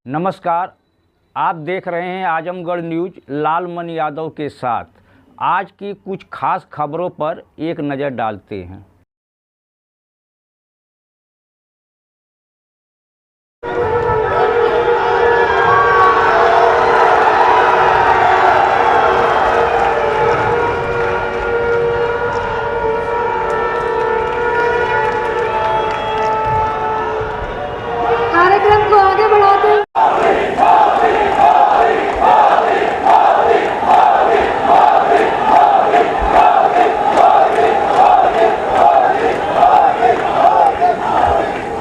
नमस्कार, आप देख रहे हैं आजमगढ़ न्यूज लालमन यादव के साथ। आज की कुछ खास खबरों पर एक नज़र डालते हैं। कार्यक्रम को आगे बढ़ाते हैं।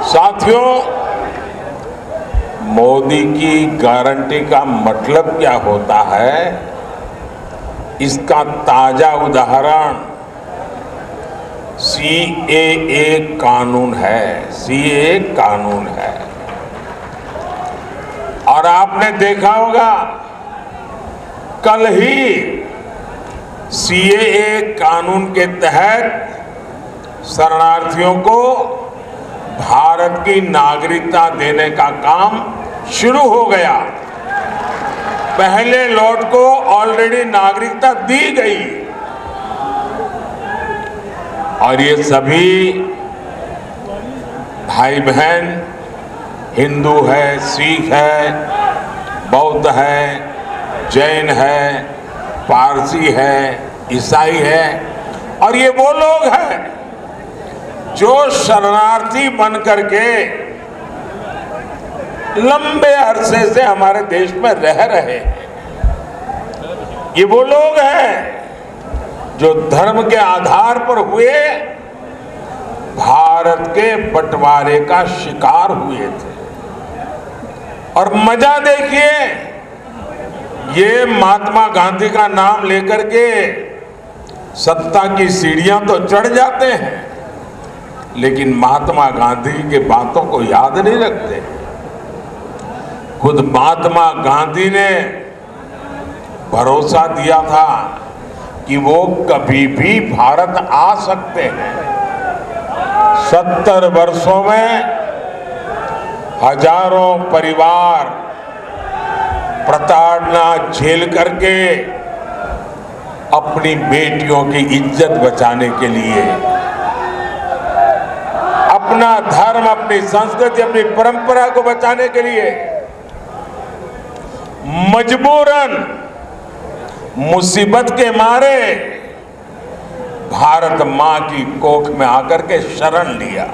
साथियों, मोदी की गारंटी का मतलब क्या होता है, इसका ताजा उदाहरण सीएए कानून है। सीएए कानून है और आपने देखा होगा कल ही सीएए कानून के तहत शरणार्थियों को भारत की नागरिकता देने का काम शुरू हो गया। पहले लॉट को ऑलरेडी नागरिकता दी गई और ये सभी भाई बहन हिंदू है, सिख है, बौद्ध है, जैन है, पारसी है, ईसाई है और ये वो लोग हैं जो शरणार्थी बन करके लंबे अरसे से हमारे देश में रह रहे हैं। ये वो लोग हैं जो धर्म के आधार पर हुए भारत के बंटवारे का शिकार हुए थे। और मजा देखिए, ये महात्मा गांधी का नाम लेकर के सत्ता की सीढ़ियां तो चढ़ जाते हैं, लेकिन महात्मा गांधी के बातों को याद नहीं रखते। खुद महात्मा गांधी ने भरोसा दिया था कि वो कभी भी भारत आ सकते हैं। 70 वर्षों में हजारों परिवार प्रताड़ना झेल करके अपनी बेटियों की इज्जत बचाने के लिए, अपना धर्म, अपनी संस्कृति, अपनी परंपरा को बचाने के लिए मजबूरन मुसीबत के मारे भारत मां की कोख में आकर के शरण लिया।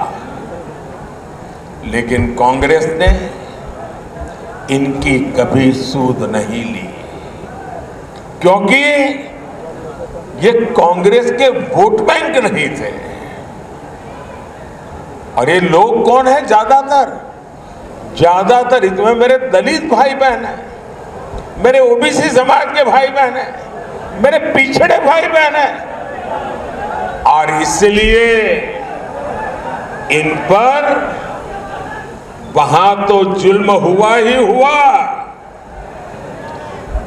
लेकिन कांग्रेस ने इनकी कभी सूध नहीं ली, क्योंकि ये कांग्रेस के वोट बैंक नहीं थे। और ये लोग कौन है? ज्यादातर इसमें मेरे दलित भाई बहन हैं, मेरे ओबीसी समाज के भाई बहन हैं, मेरे पिछड़े भाई बहन हैं। और इसलिए इन पर वहां तो जुल्म हुआ ही हुआ,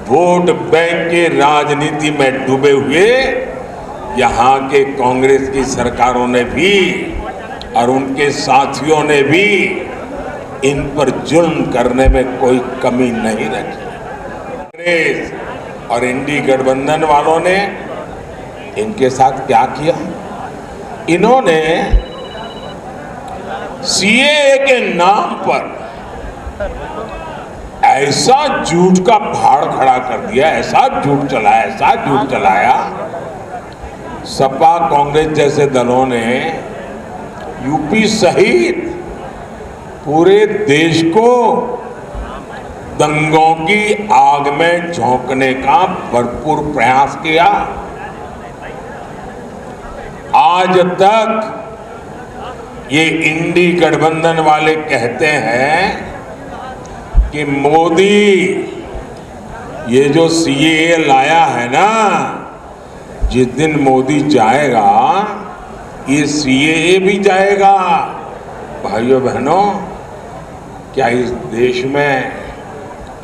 वोट बैंक की राजनीति में डूबे हुए यहां के कांग्रेस की सरकारों ने भी और उनके साथियों ने भी इन पर जुल्म करने में कोई कमी नहीं रखी। कांग्रेस और इंडी गठबंधन वालों ने इनके साथ क्या किया? इन्होंने सीएए के नाम पर ऐसा झूठ का पहाड़ खड़ा कर दिया, ऐसा झूठ चलाया। सपा कांग्रेस जैसे दलों ने यूपी सहित पूरे देश को दंगों की आग में झोंकने का भरपूर प्रयास किया। आज तक ये इंडी गठबंधन वाले कहते हैं कि मोदी ये जो सीएए लाया है ना, जिस दिन मोदी जाएगा ये सीएए भी जाएगा। भाइयों बहनों, क्या इस देश में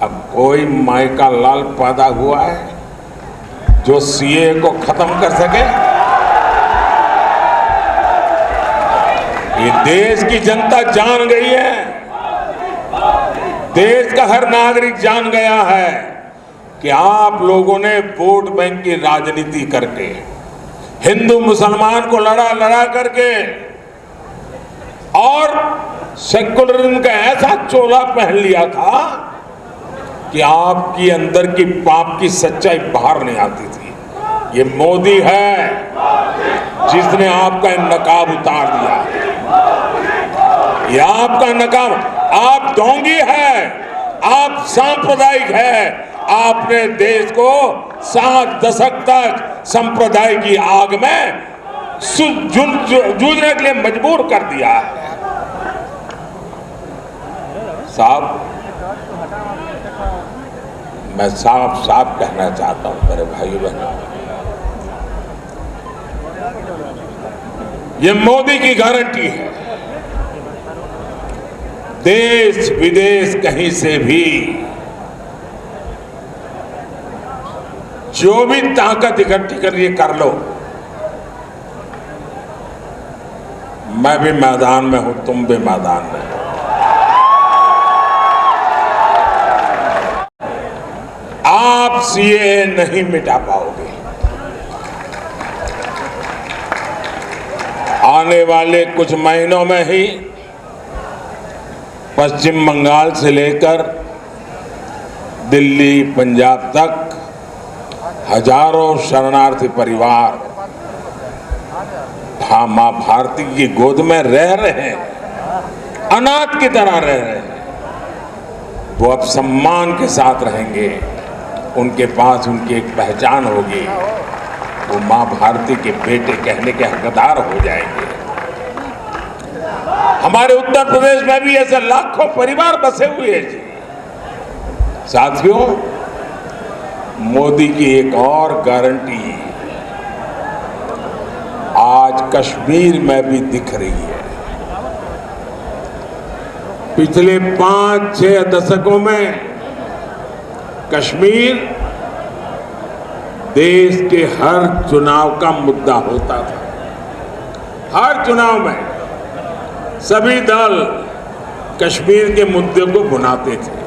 अब कोई माई का लाल पैदा हुआ है जो सीएए को खत्म कर सके? ये देश की जनता जान गई है, देश का हर नागरिक जान गया है कि आप लोगों ने वोट बैंक की राजनीति करके, हिंदू मुसलमान को लड़ा करके और सेकुलरिज्म का ऐसा चोला पहन लिया था कि आपकी अंदर की पाप की सच्चाई बाहर नहीं आती थी। ये मोदी है जिसने आपका नकाब उतार दिया। ये आपका नकाब, आप ढोंगी है, आप सांप्रदायिक है। आपने देश को 7 दशक तक संप्रदाय की आग में जूझने के लिए मजबूर कर दिया है। साहब, मैं साफ कहना चाहता हूं मेरे भाइयों बहनों, ये मोदी की गारंटी है। देश विदेश कहीं से भी जो भी ताकत इकट्ठी करिए कर लो, मैं भी मैदान में हूं, तुम भी मैदान में हो। आप सीए नहीं मिटा पाओगे। आने वाले कुछ महीनों में ही पश्चिम बंगाल से लेकर दिल्ली, पंजाब तक हजारों शरणार्थी परिवार मां भारती की गोद में रह रहे हैं, अनाथ की तरह रह रहे हैं। वो अब सम्मान के साथ रहेंगे, उनके पास उनकी एक पहचान होगी, वो मां भारती के बेटे कहने के हकदार हो जाएंगे। हमारे उत्तर प्रदेश में भी ऐसे लाखों परिवार बसे हुए हैं जी। साथियों, मोदी की एक और गारंटी आज कश्मीर में भी दिख रही है। पिछले 5-6 दशकों में कश्मीर देश के हर चुनाव का मुद्दा होता था। हर चुनाव में सभी दल कश्मीर के मुद्दे को भुनाते थे।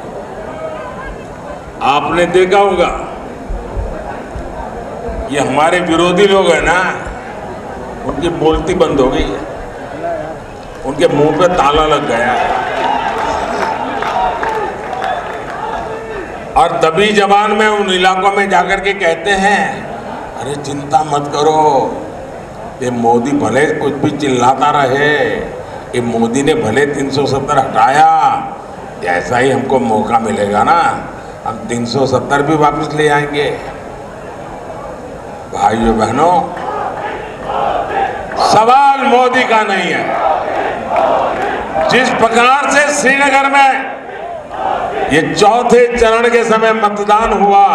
आपने देखा होगा, ये हमारे विरोधी लोग हैं ना, उनकी बोलती बंद हो गई है, उनके मुंह पे ताला लग गया है। और दबी जबान में उन इलाकों में जाकर के कहते हैं, अरे चिंता मत करो, ये मोदी भले कुछ भी चिल्लाता रहे, ये मोदी ने भले 370 हटाया, जैसा ही हमको मौका मिलेगा ना, हम 370 भी वापस ले आएंगे। भाइयों बहनों, सवाल मोदी का नहीं है। जिस प्रकार से श्रीनगर में ये चौथे चरण के समय मतदान हुआ,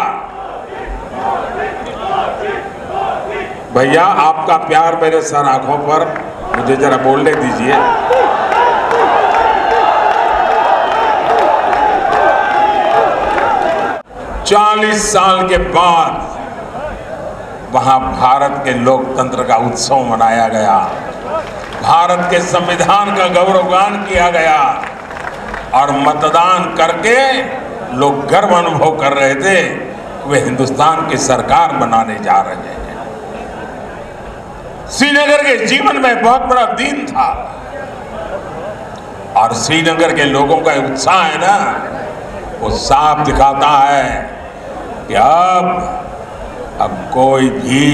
भैया आपका प्यार मेरे सर आंखों पर, मुझे जरा बोलने दीजिए। चालीस साल के बाद वहां भारत के लोकतंत्र का उत्सव मनाया गया, भारत के संविधान का गौरवगान किया गया और मतदान करके लोग गर्व अनुभव कर रहे थे, वे हिंदुस्तान की सरकार बनाने जा रहे हैं। श्रीनगर के जीवन में बहुत बड़ा दिन था और श्रीनगर के लोगों का उत्साह है ना, वो साफ दिखाता है कि अब कोई भी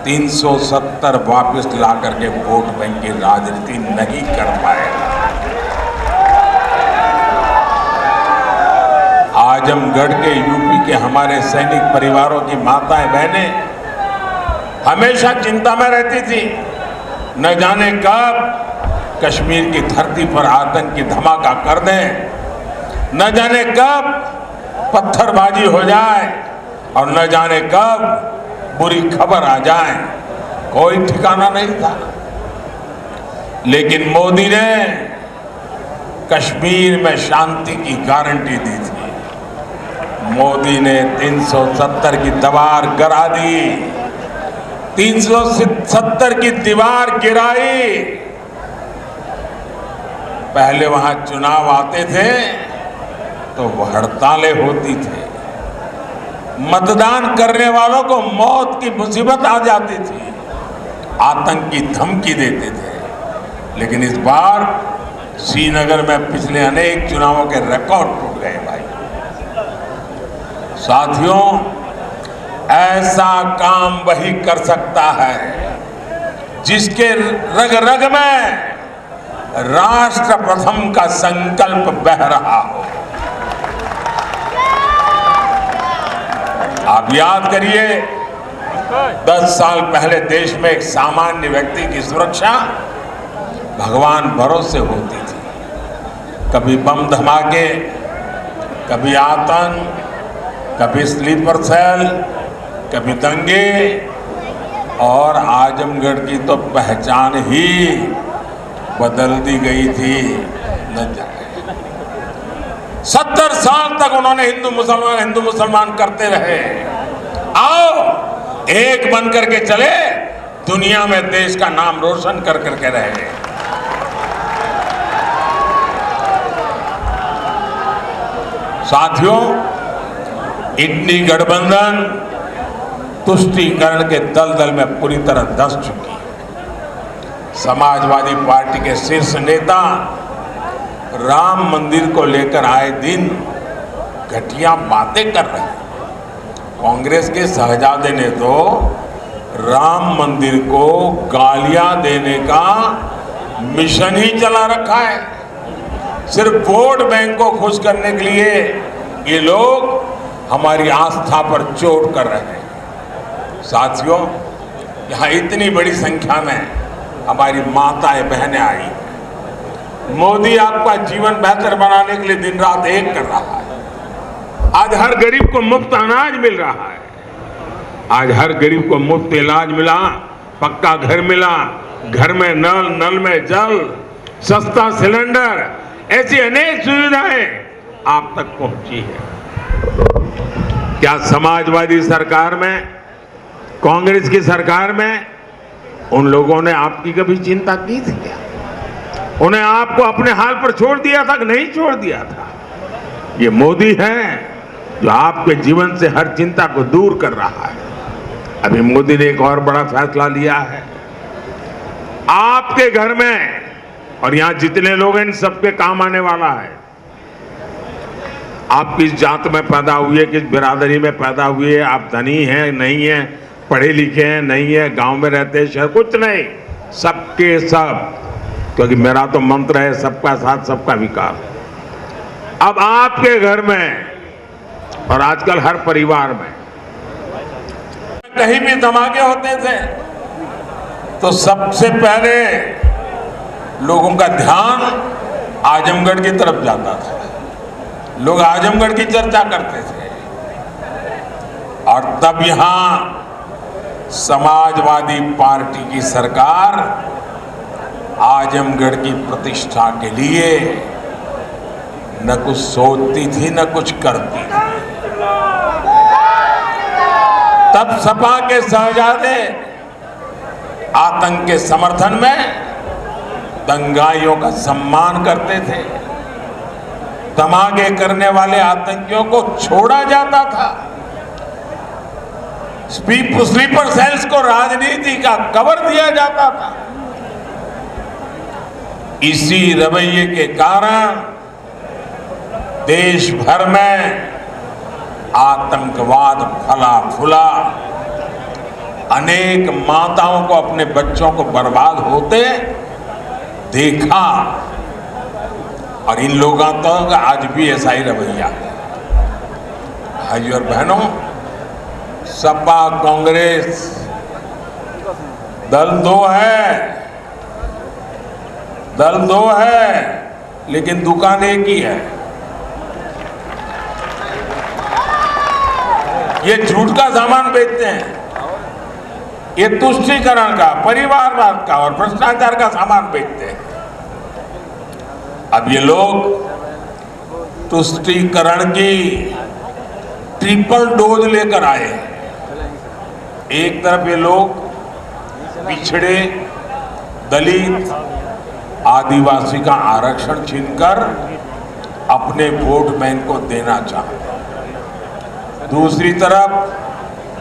370 वापस ला करके वोट बैंक की राजनीति नहीं कर पाएगा। आजमगढ़ के यूपी के हमारे सैनिक परिवारों की माताएं बहनें हमेशा चिंता में रहती थी, न जाने कब कश्मीर की धरती पर आतंक की धमाका कर दें, न जाने कब पत्थरबाजी हो जाए और न जाने कब बुरी खबर आ जाए, कोई ठिकाना नहीं था। लेकिन मोदी ने कश्मीर में शांति की गारंटी दी थी। मोदी ने 370 की दीवार गिरा दी, 370 की दीवार गिराई। पहले वहां चुनाव आते थे तो हड़तालें होती थी, मतदान करने वालों को मौत की मुसीबत आ जाती थी, आतंक की धमकी देते थे। लेकिन इस बार श्रीनगर में पिछले अनेक चुनावों के रिकॉर्ड टूट गए भाई। साथियों, ऐसा काम वही कर सकता है जिसके रग रग में राष्ट्र प्रथम का संकल्प बह रहा हो। आप याद करिए, 10 साल पहले देश में एक सामान्य व्यक्ति की सुरक्षा भगवान भरोसे होती थी। कभी बम धमाके, कभी आतंक, कभी स्लीपर सेल, कभी दंगे, और आजमगढ़ की तो पहचान ही बदल दी गई थी। न जाए 70 साल तक उन्होंने हिंदू मुसलमान करते रहे। आओ एक बन करके चले, दुनिया में देश का नाम रोशन कर करके रहे। साथियों, इतनी गठबंधन तुष्टीकरण के दलदल में पूरी तरह धंस चुकी है। समाजवादी पार्टी के शीर्ष नेता राम मंदिर को लेकर आए दिन घटिया बातें कर रहे हैं। कांग्रेस के शहजादे ने तो राम मंदिर को गालियां देने का मिशन ही चला रखा है। सिर्फ वोट बैंक को खुश करने के लिए ये लोग हमारी आस्था पर चोट कर रहे हैं। साथियों, यहाँ इतनी बड़ी संख्या में हमारी माताएं बहनें आई। मोदी आपका जीवन बेहतर बनाने के लिए दिन रात एक कर रहा है। आज हर गरीब को मुफ्त अनाज मिल रहा है, आज हर गरीब को मुफ्त इलाज मिला, पक्का घर मिला, घर में नल, नल में जल, सस्ता सिलेंडर, ऐसी अनेक सुविधाएं आप तक पहुंची है। क्या समाजवादी सरकार में, कांग्रेस की सरकार में उन लोगों ने आपकी कभी चिंता की थी क्या? उन्हें आपको अपने हाल पर छोड़ दिया था कि नहीं छोड़ दिया था? ये मोदी है जो आपके जीवन से हर चिंता को दूर कर रहा है। अभी मोदी ने एक और बड़ा फैसला लिया है। आपके घर में और यहां जितने लोग हैं, इन सबके काम आने वाला है। आप किस जात में पैदा हुए, किस बिरादरी में पैदा हुए, आप धनी हैं नहीं हैं, पढ़े लिखे हैं नहीं है, गांव में रहते हैं शहर, कुछ नहीं, सबके सब, क्योंकि मेरा तो मंत्र है सबका साथ सबका विकास। अब आपके घर में और आजकल हर परिवार में कहीं भी धमाके होते थे तो सबसे पहले लोगों का ध्यान आजमगढ़ की तरफ जाता था। लोग आजमगढ़ की चर्चा करते थे। और तब यहां समाजवादी पार्टी की सरकार आजमगढ़ की प्रतिष्ठा के लिए न कुछ सोचती थी न कुछ करती थी। तब सपा के शहजादे आतंक के समर्थन में दंगाइयों का सम्मान करते थे। धमाके करने वाले आतंकियों को छोड़ा जाता था। स्लीपर सेल्स को राजनीति का कवर दिया जाता था। इसी रवैये के कारण देश भर में आतंकवाद फला फूला। अनेक माताओं को अपने बच्चों को बर्बाद होते देखा। और इन लोगों तक आज भी ऐसा ही रवैया है। भाइयों और बहनों, सपा कांग्रेस दल दो है, लेकिन दुकान एक ही है। ये झूठ का सामान बेचते हैं, ये तुष्टीकरण का, परिवारवाद का और भ्रष्टाचार का सामान बेचते हैं। अब ये लोग तुष्टीकरण की ट्रिपल डोज लेकर आए हैं। एक तरफ ये लोग पिछड़े, दलित, आदिवासी का आरक्षण छीनकर अपने वोट बैंक को देना चाहते हैं। दूसरी तरफ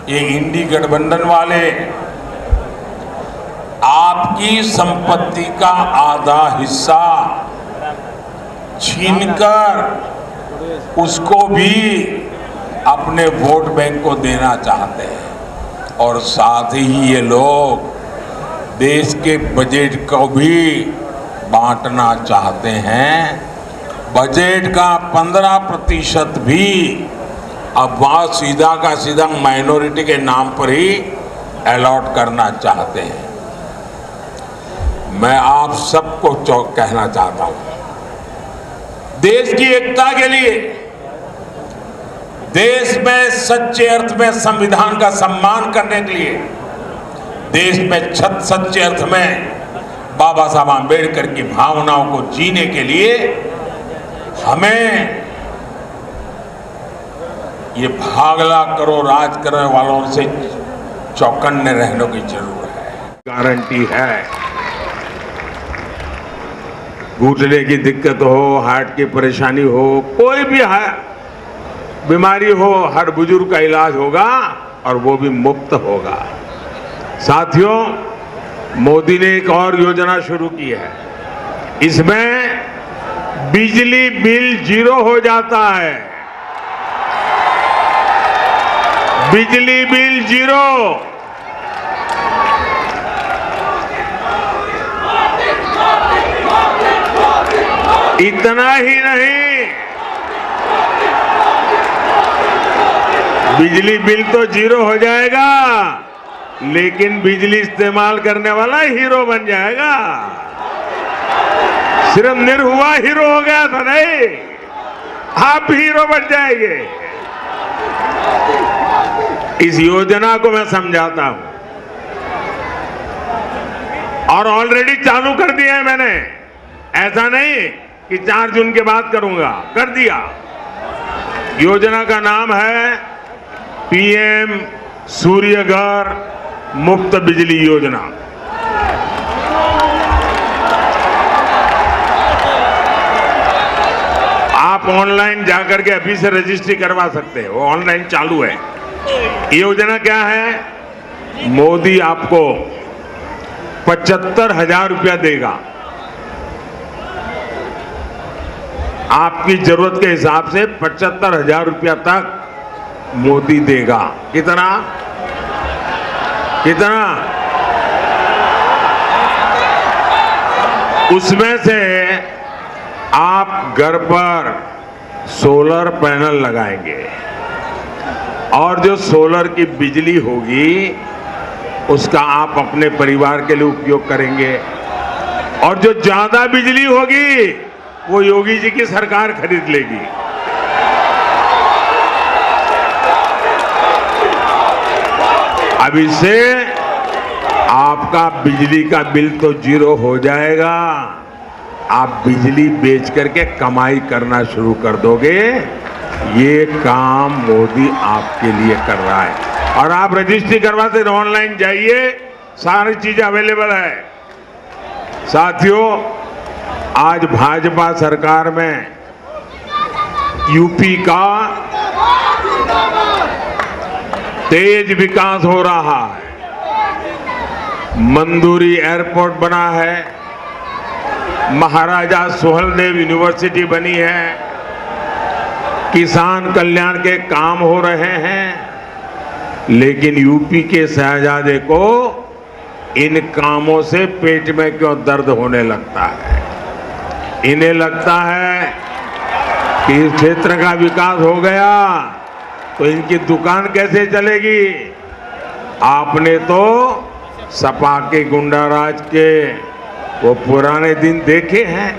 ये इंडी गठबंधन वाले आपकी संपत्ति का आधा हिस्सा छीनकर उसको भी अपने वोट बैंक को देना चाहते हैं और साथ ही ये लोग देश के बजट को भी बांटना चाहते हैं। बजट का 15% भी अब वहाँ सीधा का सीधा माइनॉरिटी के नाम पर ही अलॉट करना चाहते हैं। मैं आप सबको कहना चाहता हूं, देश की एकता के लिए, देश में सच्चे अर्थ में संविधान का सम्मान करने के लिए, देश में सच्चे अर्थ में बाबा साहब आंबेडकर की भावनाओं को जीने के लिए हमें ये भागला करो राज करने वालों से चौकन्ने रहने की जरूरत है। गारंटी है, घुटने की दिक्कत हो, हार्ट की परेशानी हो, कोई भी बीमारी हो, हर बुजुर्ग का इलाज होगा और वो भी मुफ्त होगा। साथियों, मोदी ने एक और योजना शुरू की है। इसमें बिजली बिल 0 हो जाता है। बिजली बिल 0। इतना ही नहीं, बिजली बिल तो 0 हो जाएगा, लेकिन बिजली इस्तेमाल करने वाला हीरो बन जाएगा। सिर्फ निरहुआ हीरो हो गया था नहीं, आप हीरो बन जाएंगे। इस योजना को मैं समझाता हूं और ऑलरेडी चालू कर दिया है मैंने। ऐसा नहीं कि 4 जून के बाद करूंगा, कर दिया। योजना का नाम है पीएम सूर्यघर मुफ्त बिजली योजना। आप ऑनलाइन जाकर के अभी से रजिस्ट्री करवा सकते हैं, वो ऑनलाइन चालू है। ये योजना क्या है? मोदी आपको 75,000 रुपया देगा, आपकी जरूरत के हिसाब से 75,000 रुपया तक मोदी देगा। कितना? उसमें से आप घर पर सोलर पैनल लगाएंगे और जो सोलर की बिजली होगी उसका आप अपने परिवार के लिए उपयोग करेंगे और जो ज्यादा बिजली होगी वो योगी जी की सरकार खरीद लेगी। अब इससे आपका बिजली का बिल तो 0 हो जाएगा, आप बिजली बेच करके कमाई करना शुरू कर दोगे। ये काम मोदी आपके लिए कर रहा है और आप रजिस्ट्री करवाते ऑनलाइन जाइए, सारी चीजें अवेलेबल है। साथियों, आज भाजपा सरकार में यूपी का तेज विकास हो रहा है। मंदुरी एयरपोर्ट बना है, महाराजा सुहेलदेव यूनिवर्सिटी बनी है, किसान कल्याण के काम हो रहे हैं। लेकिन यूपी के शहजादे को इन कामों से पेट में क्यों दर्द होने लगता है? इन्हें लगता है कि इस क्षेत्र का विकास हो गया तो इनकी दुकान कैसे चलेगी। आपने तो सपा के गुंडाराज के वो पुराने दिन देखे हैं।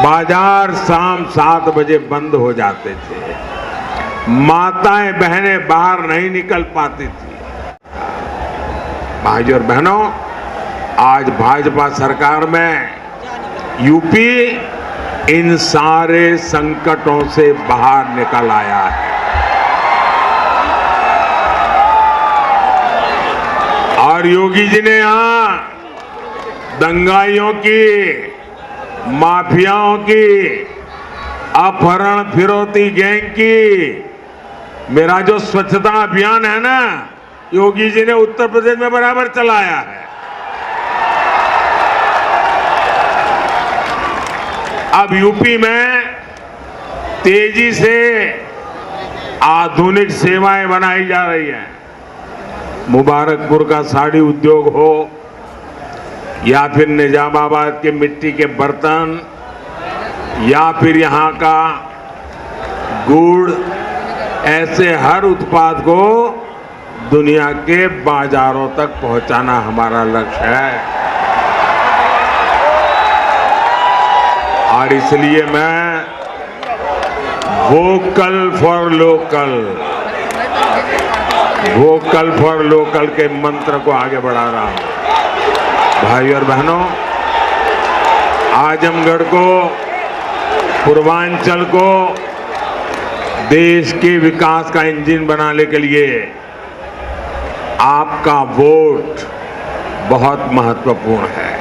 बाजार शाम 7 बजे बंद हो जाते थे, माताएं बहनें बाहर नहीं निकल पाती थी। भाइयों और बहनों, आज भाजपा सरकार में यूपी इन सारे संकटों से बाहर निकल आया है और योगी जी ने यहां दंगाइयों की, माफियाओं की, अपहरण फिरौती गैंग की मेरा जो स्वच्छता अभियान है ना, योगी जी ने उत्तर प्रदेश में बराबर चलाया है। अब यूपी में तेजी से आधुनिक सेवाएं बनाई जा रही हैं। मुबारकपुर का साड़ी उद्योग हो या फिर निजामाबाद के मिट्टी के बर्तन या फिर यहाँ का गुड़, ऐसे हर उत्पाद को दुनिया के बाजारों तक पहुंचाना हमारा लक्ष्य है। और इसलिए मैं वोकल फॉर लोकल के मंत्र को आगे बढ़ा रहा हूं। भाई और बहनों, आजमगढ़ को, पूर्वांचल को देश के विकास का इंजन बनाने के लिए आपका वोट बहुत महत्वपूर्ण है।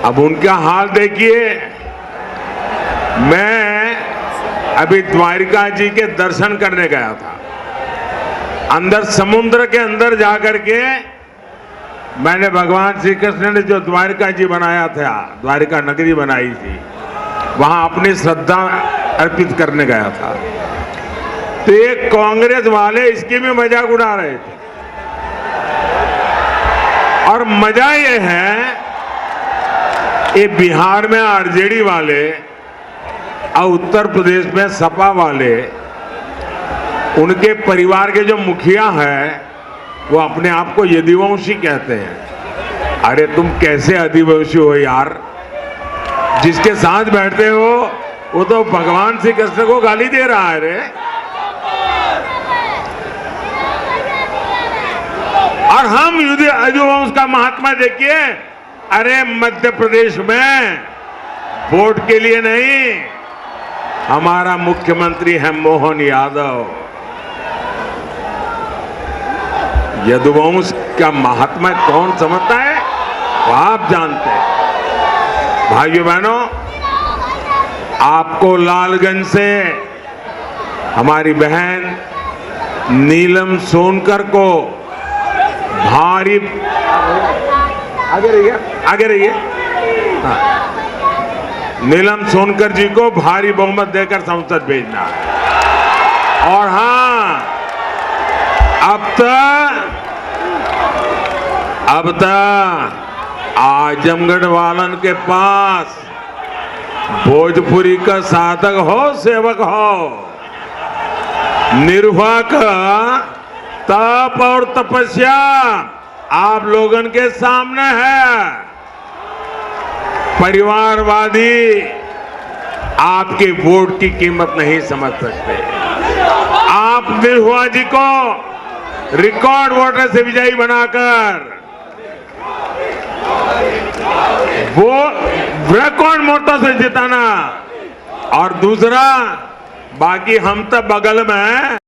अब उनका हाल देखिए। मैं अभी द्वारिका जी के दर्शन करने गया था। अंदर समुद्र के अंदर जाकर के मैंने भगवान श्री कृष्ण ने जो द्वारिका जी बनाया था, द्वारिका नगरी बनाई थी, वहां अपनी श्रद्धा अर्पित करने गया था। तो ये कांग्रेस वाले इसकी भी मजाक उड़ा रहे थे। और मजा ये है, ये बिहार में आरजेडी वाले और उत्तर प्रदेश में सपा वाले, उनके परिवार के जो मुखिया हैं वो अपने आप को यदुवंशी कहते हैं। अरे तुम कैसे आदिवासी हो यार? जिसके साथ बैठते हो वो तो भगवान श्री कृष्ण को गाली दे रहा है रे। और हम यदुवंश का महात्मा देखिए। अरे मध्य प्रदेश में वोट के लिए नहीं, हमारा मुख्यमंत्री है मोहन यादव। यदुवंश का महात्मा कौन समझता है वो आप जानते हैं। भाइयों बहनों, आपको लालगंज से हमारी बहन नीलम सोनकर को भारी, आगे रहिए, हाँ, नीलम सोनकर जी को भारी बहुमत देकर संसद भेजना है। और हाँ, अब तक आजमगढ़ वालन के पास भोजपुरी का साधक हो, सेवक हो, निर्वाह का तप और तपस्या आप लोगन के सामने है। परिवारवादी आपके वोट की कीमत नहीं समझ सकते। आप निर्वाह जी को रिकॉर्ड वोटर से विजयी बनाकर वो रिकॉर्ड वोटों से जिताना। और दूसरा, बाकी हम तो बगल में हैं।